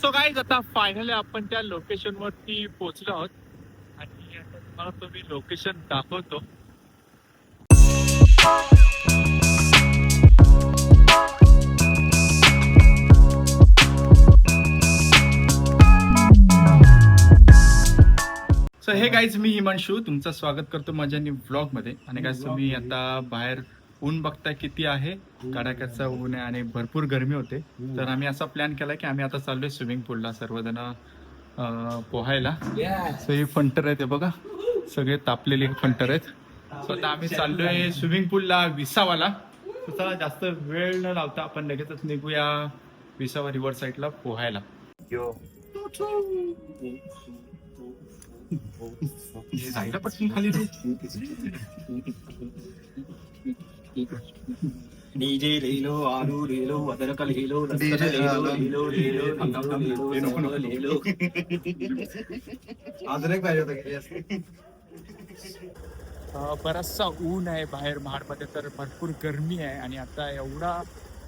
So guys आता finally आपण त्या लोकेशन वरती पोहोचलो आहोत आणि आता तुम्हाला तो मी लोकेशन दाखवतो. सो हे गाईज, मी हिमांशू तुमचं स्वागत करतो माझ्या न्यू ब्लॉग मध्ये. आणि गाईज तुम्ही आता बाहेर ऊन बघताय किती आहे, कडाक्याचा ऊन आहे आणि भरपूर गरमी होते. तर आम्ही असा प्लॅन केला की आम्ही आता चाललोय स्विमिंग पूलला सर्वजण पोहायला. सो ही फंटर आहेत, हे बघा सगळे तापलेले फंटर आहेत. सो आता आम्ही चाललोय स्विमिंग पूलला विसावाला. चला जास्त वेळ न लावता आपण लगेचच निघूया विसावा रिव्हर साईडला पोहायला. जायला पटकन खाली डीजे लेलो आलू लेलो अदरक लेलो लसन लेलो लेलो लेलो लेलो लेलो अदरक पाहिजे होतं. बराचसा ऊन आहे बाहेर महाडमध्ये, तर भरपूर गरमी आहे आणि आता एवढा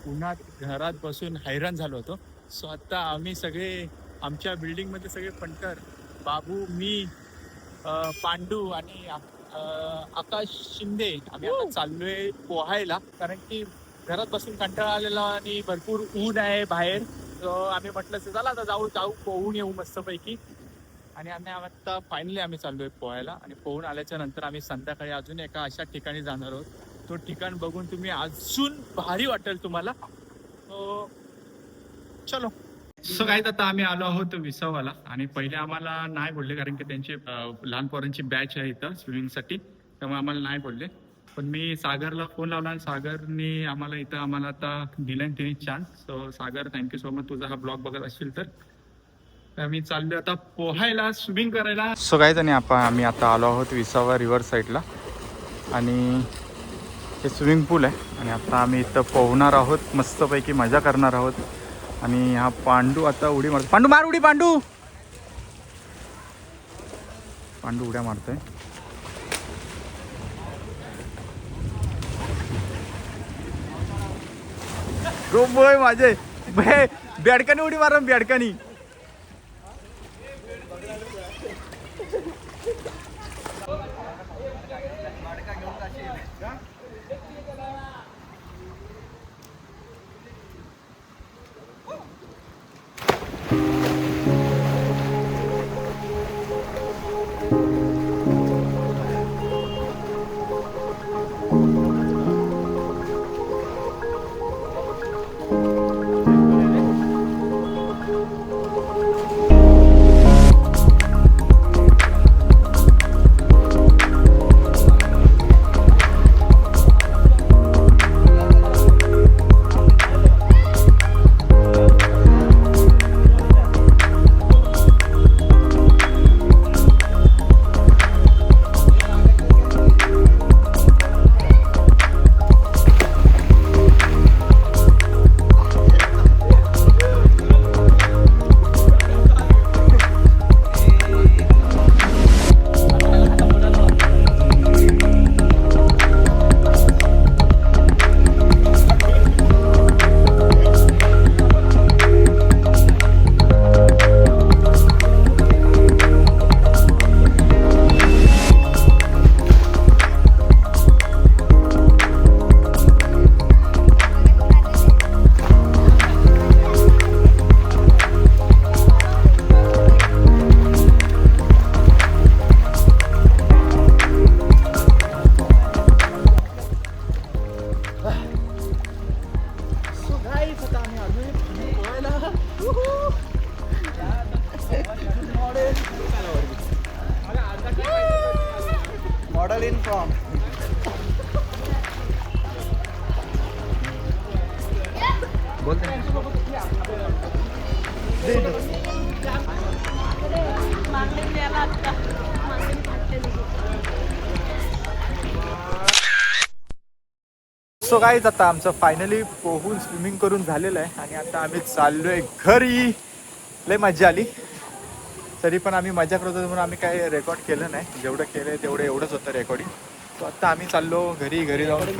उन्हात घरात बसून हैराण झालो होतो. सो आता आम्ही सगळे आमच्या बिल्डिंगमध्ये सगळे फंटर, बाबू, मी, पांडू आणि आकाश शिंदे आम्ही आता चाललोय पोहायला. कारण की घरात बसून कंटाळा आलेला आणि भरपूर ऊन आहे बाहेर. आम्ही म्हटलं चला आता जाऊ पोहून येऊ मस्तपैकी. आणि आम्ही आता फायनली आम्ही चाललोय पोहायला. आणि पोहून आल्याच्या नंतर आम्ही संध्याकाळी अजून एका अशा ठिकाणी जाणार आहोत. तो ठिकाण बघून तुम्ही अजून भारी वाटेल तुम्हाला. चलो. सो गाईज आता आम्ही आलो आहोत विसावाला. आणि पहिले आम्हाला नाही बोलले कारण की त्यांचे लहान पोरांची बॅच आहे इथं स्विमिंगसाठी, त्यामुळे आम्हाला नाही बोलले. पण मी सागरला फोन लावला आणि सागरने आम्हाला आता दिलाय तिने चान्स. सो सागर, थँक्यू सो मच. तुझा हा ब्लॉग बघत असशील तर मी चाललोय आता पोहायला, स्विमिंग करायला. सो गाईज आणि आम्ही आता आलो आहोत विसावा रिव्हर साईडला आणि हे स्विमिंग पूल आहे. आणि आता आम्ही इथं पोहणार आहोत, मस्तपैकी मजा करणार आहोत. आणि हा पांडू आता उडी मारतो. पांडू मार उडी. पांडू उड्या मारतोय. गो बॉय माझे बॅडकानी उडी मार, बॅडकानी. मॉडल इन फ्रॉम बोलते. सो गाईज आता आमचं फायनली पोहून स्विमिंग करून झालेलं आहे आणि आता आम्ही चाललोय घरी. लय मजा आली. तरी पण आम्ही मजा करत होतो म्हणून आम्ही काही रेकॉर्ड केलं नाही. जेवढं केलं तेवढं एवढंच होतं रेकॉर्डिंग. तो आता आम्ही चाललो घरी जाऊन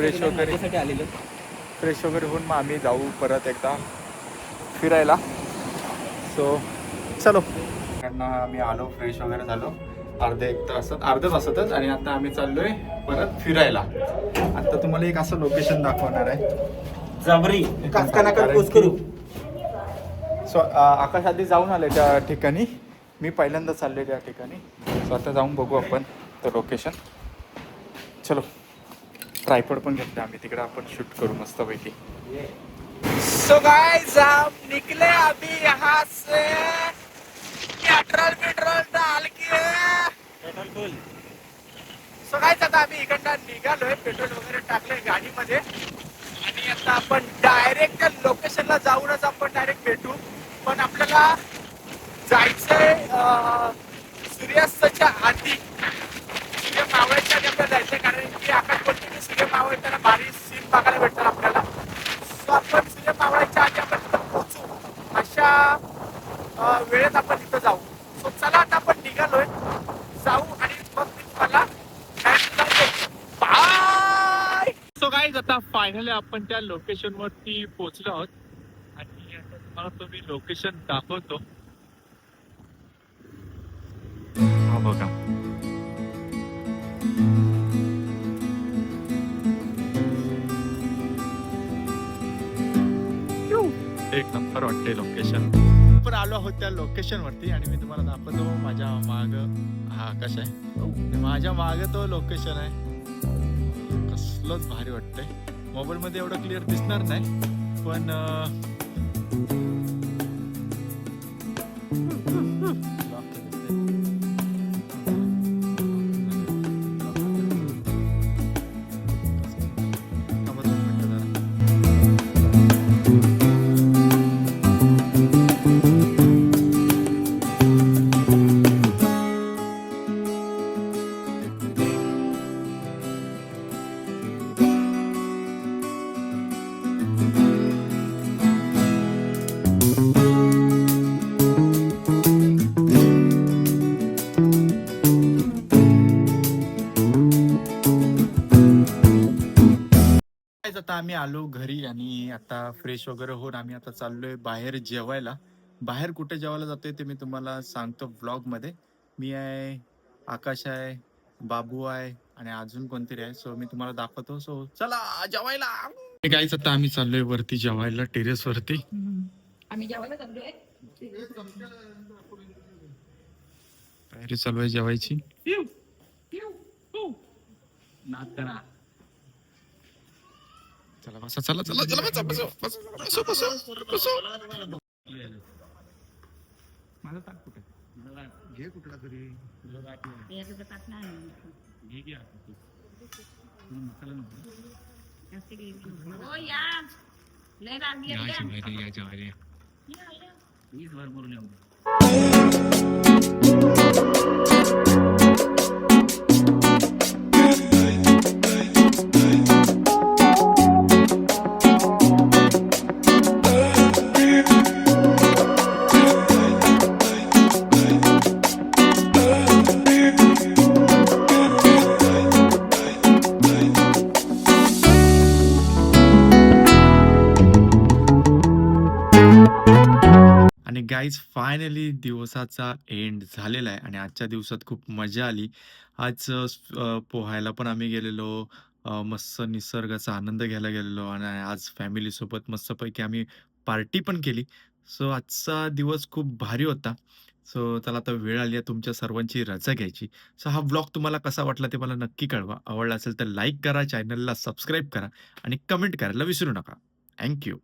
फ्रेश वगैरे होऊन मग आम्ही जाऊ परत एकदा फिरायला. सो चलो. कारण आम्ही आलो, फ्रेश वगैरे झालो अर्ध्या तासातच, आणि आता आम्ही चाललोय परत फिरायला. आता तुम्हाला एक असं लोकेशन दाखवणार आहे. जबरी कारण सो आकाश आधी जाऊन आले त्या ठिकाणी, मी पहिल्यांदा चाललोय त्या ठिकाणी. सो आता जाऊन बघू आपण तो लोकेशन. चलो. ट्रायपॉड पण घेतलं आम्ही, तिकडे आपण शूट करू मस्तपैकी. सो गाइस हम निकले अभी यहाँ से, पेट्रोल डाल के. सो गाइस आता आम्ही इकडनं निघालोय, पेट्रोल वगैरे टाकलंय गाडीमध्ये, आणि आता आपण डायरेक्ट लोकेशनला जाऊनच आपण डायरेक्ट भेटू. पण आपल्याला जायचंय सूर्यास्ताच्या आधी, सूर्य मावळायच्या आधी आपल्याला जायचंय, कारण की आकाश बोलतो की सूर्य मावळताना भारी सीन बघायला भेटतात आपल्याला. सो आपण सूर्य मावळायच्या आधी आपण तिथं पोहोचू, अशा वेळेत आपण तिथं जाऊ. सो चला आता आपण निघालोय, जाऊ आणि मग मी तुम्हाला बाय. सो गाईज आता फायनली आपण त्या लोकेशन वरती पोहोचलो आहोत, आणि आता तुम्हाला तो मी लोकेशन दाखवतो. हा बघा, एक नंबर वाटते लोकेशन. पण आलो आहोत त्या लोकेशन वरती, आणि मी तुम्हाला दाखवतो माझ्या माग हा आकाश आहे, माझ्या माग तो लोकेशन आहे. कसलंच भारी वाटतंय. मोबाईल मध्ये एवढं क्लिअर दिसणार नाही, पण आता आम्ही आलो घरी, आणि आता फ्रेश वगैरे होऊन आम्ही आता चाललोय बाहेर जेवायला. बाहेर कुठे जेवायला जातोय ते मी तुम्हाला सांगतो व्लॉग मध्ये. मी आहे, आकाश आहे, बाबू आहे, आणि अजून कोणतरी आहे. सो मी तुम्हाला दाखवतो. सो चला जेवायला. गाईच आता आम्ही चाललोय वरती जेवायला, टेरेस वरती. आम्ही जेवायला चाललोय. तयारी चालू आहे जेवायची. नाच करा. चला बसा, चला चला चला बसा, बसा बसा बसा बसा. माझं ताट कुठे? घे कुठला तरी. याचं ताट नाही. घे घ्या. मसाला नको. हो या. लय राग या जेवायला, या जेवायला. या. प्लीज भरपूर लिहून. आणि गाईज फायनली दिवसाचा एंड झालेला आहे, आणि आजच्या दिवसात खूप मजा आली. आज पोहायला पण आम्ही गेलेलो, मस्त निसर्गाचा आनंद घ्यायला गेलेलो, आणि आज फॅमिलीसोबत मस्तपैकी आम्ही पार्टी पण केली. सो आजचा दिवस खूप भारी होता. सो चला आता वेळ आली आहे तुमच्या सर्वांची रजा घ्यायची. सो हा ब्लॉग तुम्हाला कसा वाटला ते मला नक्की कळवा. आवडला असेल तर लाईक करा, चॅनलला सबस्क्राईब करा, आणि कमेंट करायला विसरू नका. थँक्यू.